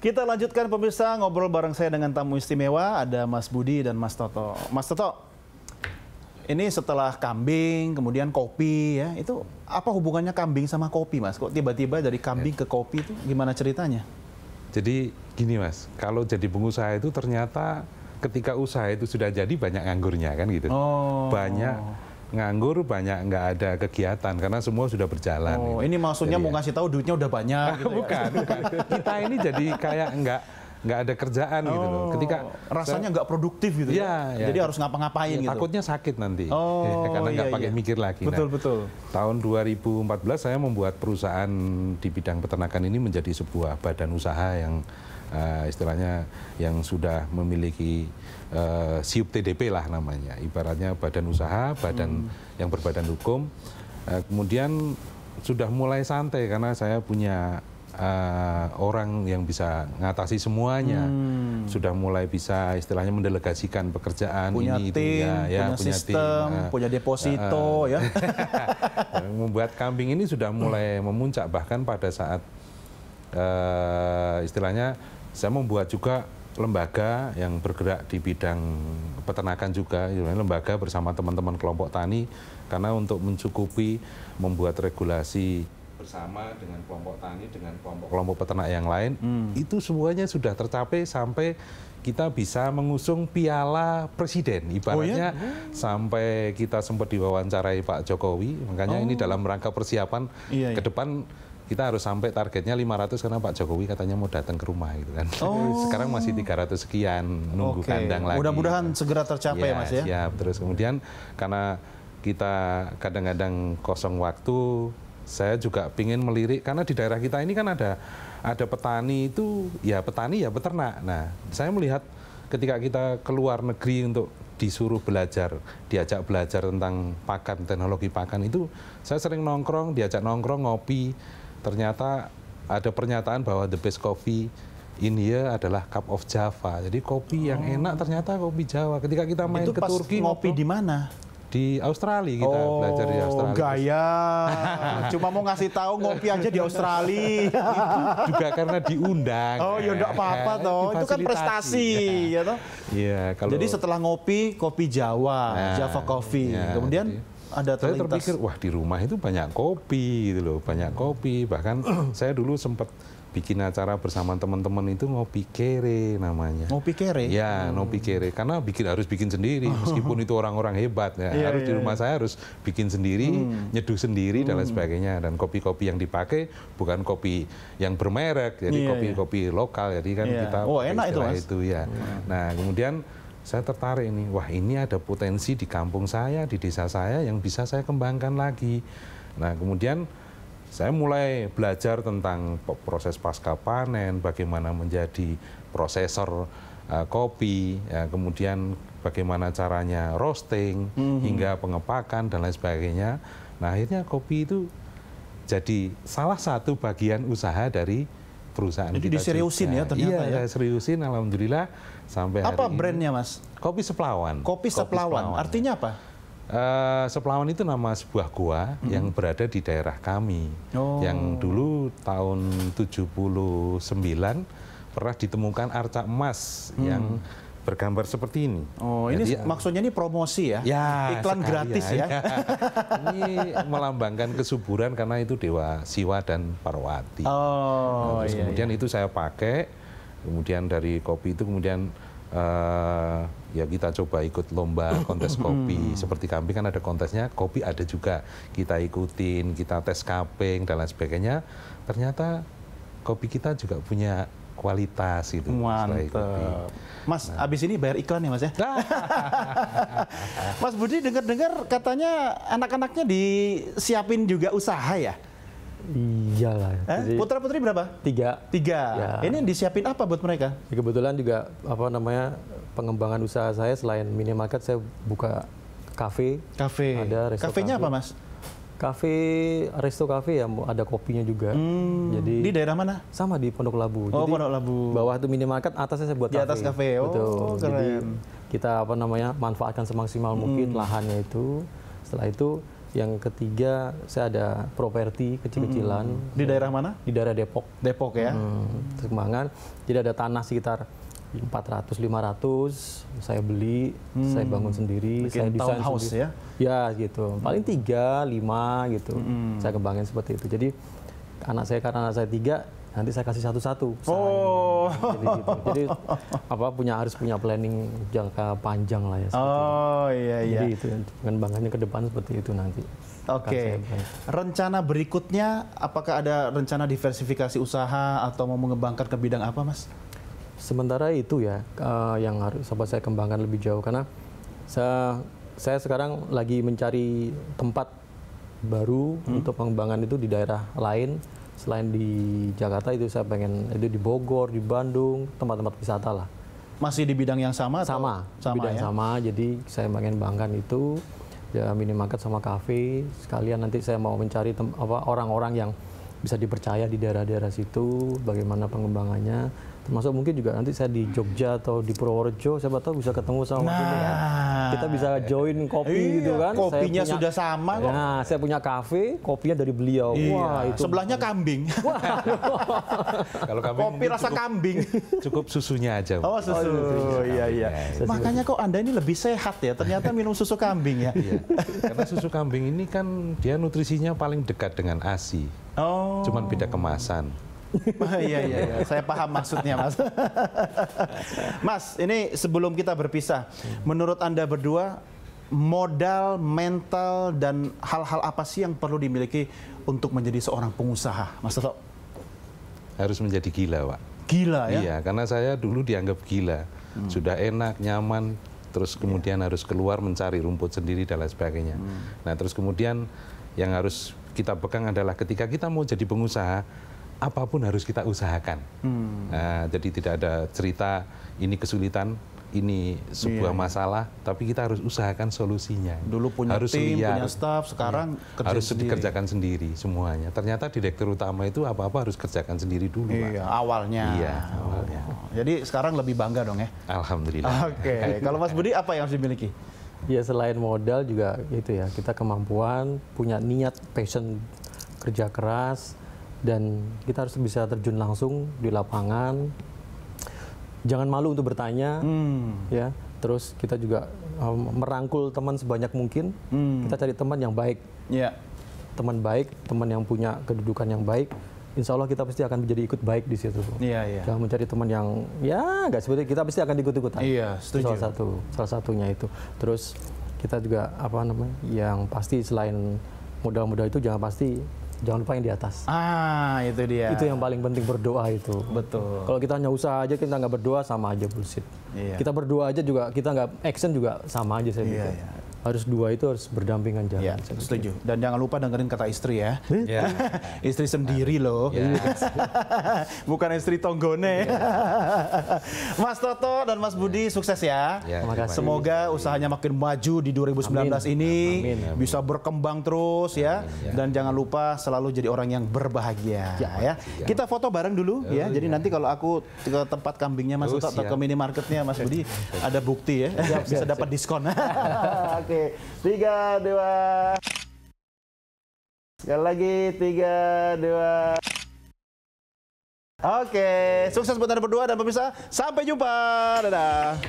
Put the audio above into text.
Kita lanjutkan pemirsa ngobrol bareng saya dengan tamu istimewa, ada Mas Budi dan Mas Toto. Mas Toto, ini setelah kambing, kemudian kopi ya, itu apa hubungannya kambing sama kopi, Mas? Kok tiba-tiba dari kambing ke kopi itu gimana ceritanya? Jadi gini Mas, kalau jadi pengusaha itu ternyata ketika usaha itu sudah jadi banyak nganggurnya kan gitu. Oh. Banyak nganggur, banyak nggak ada kegiatan karena semua sudah berjalan. Oh, gitu. ini maksudnya jadi, mau ngasih tahu duitnya udah banyak gitu ya? bukan. Kita ini jadi kayak nggak ada kerjaan gitu loh. Ketika rasanya nggak produktif gitu ya. Jadi harus ngapa-ngapain gitu. Takutnya sakit nanti. Oh, karena nggak pakai mikir lagi. Betul, nah, betul. Tahun 2014 saya membuat perusahaan di bidang peternakan ini menjadi sebuah badan usaha yang istilahnya yang sudah memiliki SIUP TDP lah namanya, ibaratnya badan usaha, badan yang berbadan hukum. Kemudian sudah mulai santai karena saya punya orang yang bisa ngatasi semuanya, sudah mulai bisa istilahnya mendelegasikan pekerjaan, punya ini tim, itu ya, punya sistem, punya deposito ya. Membuat kambing ini sudah mulai memuncak, bahkan pada saat istilahnya saya membuat juga lembaga yang bergerak di bidang peternakan juga, lembaga bersama teman-teman kelompok tani, karena untuk mencukupi membuat regulasi bersama dengan kelompok tani, dengan kelompok peternak yang lain, itu semuanya sudah tercapai sampai kita bisa mengusung Piala Presiden, ibaratnya sampai kita sempat diwawancarai Pak Jokowi, makanya ini dalam rangka persiapan ke depan. Kita harus sampai targetnya 500 karena Pak Jokowi katanya mau datang ke rumah gitu kan. Sekarang masih 300 sekian, nunggu kandang lagi. Mudah-mudahan segera tercapai ya, Mas ya. Siap. Terus kemudian karena kita kadang-kadang kosong waktu, saya juga ingin melirik karena di daerah kita ini kan ada petani itu ya petani ya peternak. Nah, saya melihat ketika kita keluar negeri untuk disuruh belajar, diajak belajar tentang pakan, teknologi pakan itu, saya sering nongkrong, diajak nongkrong, ngopi. Ternyata ada pernyataan bahwa the best coffee in here adalah cup of Java. Jadi kopi yang enak ternyata kopi Jawa. Ketika kita main ke Turki, ngopi di mana? Di Australia kita belajar di Australia. Gaya. Cuma mau ngasih tahu ngopi aja di Australia. Itu juga karena diundang. Oh ya enggak apa-apa toh. Itu kan prestasi ya toh. Iya, kalau jadi setelah ngopi, kopi Jawa, Java Coffee. Kemudian ada saya terpikir, wah di rumah itu banyak kopi gitu loh, banyak kopi. Bahkan saya dulu sempat bikin acara bersama teman-teman itu ngopi kere namanya. Ngopi kere? Ya, ngopi kere. Karena harus bikin sendiri, meskipun itu orang-orang hebat. Ya. Di rumah saya harus bikin sendiri, nyeduh sendiri, dan lain sebagainya. Dan kopi-kopi yang dipakai bukan kopi yang bermerek, jadi kopi-kopi lokal. Jadi kan kita enak itu, Mas. Itu ya. Nah, kemudian saya tertarik ini, wah ini ada potensi di kampung saya, di desa saya yang bisa saya kembangkan lagi. Nah, kemudian saya mulai belajar tentang proses pasca panen, bagaimana menjadi prosesor kopi, ya, kemudian bagaimana caranya roasting, hingga pengepakan, dan lain sebagainya. Nah, akhirnya kopi itu jadi salah satu bagian usaha dari perusahaan. Jadi diseriusin ya ternyata. Iya, seriusin, alhamdulillah sampai hari ini. Apa brandnya, Mas? Kopi Seplawan. Kopi Seplawan. Artinya apa? Seplawan itu nama sebuah gua yang berada di daerah kami. Yang dulu tahun 79 pernah ditemukan arca emas yang bergambar seperti ini. Oh, jadi, ini maksudnya ini promosi ya? Iklan gratis ya? Ini melambangkan kesuburan karena itu Dewa Siwa dan Parwati. Kemudian itu saya pakai, kemudian dari kopi itu kemudian ya kita coba ikut lomba kontes kopi. Seperti kambing kan ada kontesnya, kopi ada juga. Kita ikutin, kita tes kaping dan lain sebagainya. Ternyata kopi kita juga punya kualitas itu. Mantap. Mas, abis ini bayar iklan ya, Mas ya? Mas Budi, dengar-dengar katanya anak-anaknya disiapin juga usaha ya? Iyalah. Putra-putri berapa? 3. Ya. Ini disiapin apa buat mereka? Kebetulan juga pengembangan usaha saya selain minimarket, saya buka kafe. Ada resto. Kafenya apa, Mas? Kafe, resto kafe ya, ada kopinya juga. Jadi di daerah mana? Sama di Pondok Labu. Jadi, Pondok Labu. Bawah itu minimarket, atasnya saya buat kafe. Di atas kafe. Betul. Jadi kita manfaatkan semaksimal mungkin lahannya itu. Setelah itu Yang ketiga, saya ada properti kecil-kecilan. Di daerah mana? Di daerah Depok. Depok ya. Kembangan. Jadi ada tanah sekitar 400-500, saya beli, saya bangun sendiri, Bikin saya desain townhouse sendiri. Ya gitu, paling 3, 5 gitu, saya kembangin seperti itu. Jadi karena anak saya 3, nanti saya kasih satu-satu. Oh. Jadi gitu. Jadi harus punya planning jangka panjang lah ya. Oh iya iya. Jadi itu pengembangannya ke depan seperti itu nanti. Oke. Rencana berikutnya, apakah ada rencana diversifikasi usaha atau mau mengembangkan ke bidang apa, Mas? Sementara itu ya yang harus saya kembangkan lebih jauh, karena saya sekarang lagi mencari tempat baru untuk pengembangan itu di daerah lain selain di Jakarta. Itu saya pengen itu di Bogor, di Bandung, tempat-tempat wisata lah. Masih di bidang yang sama? Sama bidang ya? sama. Jadi saya pengen kembangkan itu ya, minimarket sama kafe. Sekalian nanti saya mau mencari orang-orang yang bisa dipercaya di daerah-daerah situ, bagaimana pengembangannya. Termasuk mungkin juga nanti saya di Jogja atau di Purworejo, siapa tahu bisa ketemu sama kita bisa join kopi gitu kan. Kopinya sudah sama kok. Nah, saya punya kafe, kopinya dari beliau. Iya. Wah, itu sebelahnya kambing. Kalau kambing kopi rasa kambing. Cukup susunya aja. Oh, susu. Iya, iya. Makanya kok Anda ini lebih sehat ya, ternyata minum susu kambing ya. Iya. Karena susu kambing ini kan dia nutrisinya paling dekat dengan ASI. Oh. Cuman beda kemasan. Iya, saya paham maksudnya, Mas. Mas, ini sebelum kita berpisah, menurut Anda berdua, modal, mental, dan hal-hal apa sih yang perlu dimiliki untuk menjadi seorang pengusaha, Mas Toto? Harus menjadi gila, Pak. Gila ya? Iya, karena saya dulu dianggap gila. Sudah enak, nyaman, terus kemudian harus keluar mencari rumput sendiri dan lain sebagainya. Nah, terus kemudian yang harus kita pegang adalah ketika kita mau jadi pengusaha, apapun harus kita usahakan. Nah, jadi tidak ada cerita ini kesulitan, ini sebuah masalah, tapi kita harus usahakan solusinya. Dulu punya harus tim, liar, punya staff, sekarang harus dikerjakan sendiri semuanya. Ternyata direktur utama itu apa-apa harus kerjakan sendiri dulu, Pak. Iya, awalnya. Iya, awalnya. Jadi sekarang lebih bangga dong ya? Alhamdulillah. Oke, kalau Mas Budi apa yang harus dimiliki? Ya selain modal juga itu ya, kita kemampuan, punya niat, passion, kerja keras, dan kita harus bisa terjun langsung di lapangan. Jangan malu untuk bertanya, ya. Terus kita juga merangkul teman sebanyak mungkin. Kita cari teman yang baik, teman baik, teman yang punya kedudukan yang baik. Insya Allah kita pasti akan menjadi ikut baik di situ. Jangan mencari teman yang ya nggak seperti kita pasti akan ikut-ikutan. Iya, setuju. Salah satunya itu. Terus kita juga yang pasti selain modal-modal itu jangan lupa yang di atas. Itu dia. Itu yang paling penting, berdoa itu. Betul. Kalau kita hanya usaha aja, kita nggak berdoa, sama aja bullshit. Iya. Kita berdoa aja juga, kita nggak action juga sama aja saya pikir. Iya. Harus dua itu harus berdampingan jalan. Ya, setuju. Dan jangan lupa dengerin kata istri ya. Istri sendiri loh. Bukan istri tonggone. Mas Toto dan Mas Budi sukses ya. Terima kasih. Semoga usahanya makin maju di 2019 ini. Bisa berkembang terus ya. Dan jangan lupa selalu jadi orang yang berbahagia ya. Kita foto bareng dulu ya. Jadi nanti kalau aku ke tempat kambingnya Mas Toto atau ke minimarketnya Mas Budi, ada bukti ya. Bisa dapat diskon. Oke, 3, 2. Sekali lagi, 3, 2. Oke, sukses buat Anda berdua dan pemirsa. Sampai jumpa. Dadah.